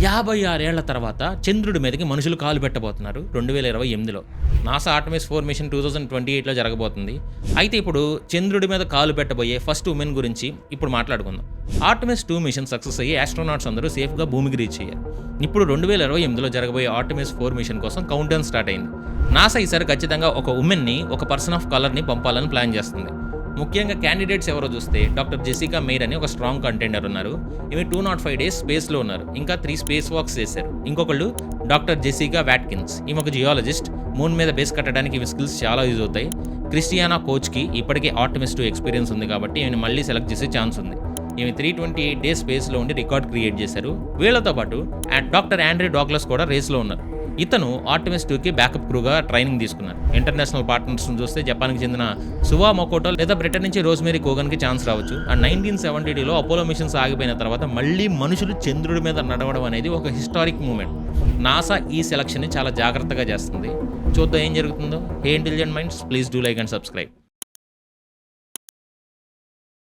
56 ఏళ్ల తర్వాత చంద్రుడి మీదకి మనుషులు కాలు పెట్టబోతున్నారు 2028లో. నాసా ఆర్టెమిస్ 4 మిషన్ 2028లో జరగబోతుంది. అయితే ఇప్పుడు చంద్రుడి మీద కాలు పెట్టబోయే ఫస్ట్ ఉమెన్ గురించి ఇప్పుడు మాట్లాడుకుందాం. ఆర్టెమిస్ 2 మిషన్ సక్సెస్ అయ్యి ఆస్ట్రోనాట్స్ అందరూ సేఫ్గా భూమికి రీచ్ అయ్యారు. ఇప్పుడు 2028లో జరగబోయే ఆర్టెమిస్ 4 మిషన్ కోసం కౌంట్ డౌన్ స్టార్ట్ అయింది. నాసా ఈసారి ఖచ్చితంగా ఒక ఉమెన్ని, ఒక పర్సన్ ఆఫ్ కలర్ని పంపాలని ప్లాన్ చేస్తుంది. ముఖ్యంగా క్యాండిడేట్స్ ఎవరో చూస్తే డాక్టర్ జెసికా మెయిర్ అని ఒక స్ట్రాంగ్ కంటెండర్ ఉన్నారు. ఈమె 205 డేస్ స్పేస్లో ఉన్నారు. ఇంకా 3 స్పేస్ వాక్స్ చేశారు. ఇంకొకళ్ళు డాక్టర్ జెసికా వాట్కిన్స్, ఈమె ఒక జియాలజిస్ట్. మూన్ మీద బేస్ కట్టడానికి ఈమె స్కిల్స్ చాలా యూజ్ అవుతాయి. క్రిస్టియానా కోచ్కి ఇప్పటికే ఆర్టెమిస్ 2 ఎక్స్పీరియన్స్ ఉంది కాబట్టి ఈమెను మళ్ళీ సెలెక్ట్ చేసే ఛాన్స్ ఉంది. ఈమె 328 డేస్ స్పేస్లో ఉండి రికార్డ్ క్రియేట్ చేశారు. వీళ్ళతో పాటు డాక్టర్ ఆండ్రీ డాగ్లస్ కూడా రేస్లో ఉన్నారు. ఇతను ఆర్టెమిస్ 2కి బ్యాకప్ క్రూగా ట్రైనింగ్ తీసుకున్నారు. ఇంటర్నేషనల్ పార్ట్నర్స్ని చూస్తే జపాన్కి చెందిన సువా మొకోటో లేదా బ్రిటన్ నుంచి రోజ్మేరీ కోగన్కి ఛాన్స్ రావచ్చు. అండ్ 1972లో అపోలో మిషన్స్ ఆగిపోయిన తర్వాత మళ్ళీ మనుషులు చంద్రుడి మీద నడవడం అనేది ఒక హిస్టారిక్ మూమెంట్. నాసా ఈ సెలక్షన్ని చాలా జాగ్రత్తగా చేస్తుంది. చూద్దాం ఏం జరుగుతుందో. Hey intelligent minds, please do like and subscribe.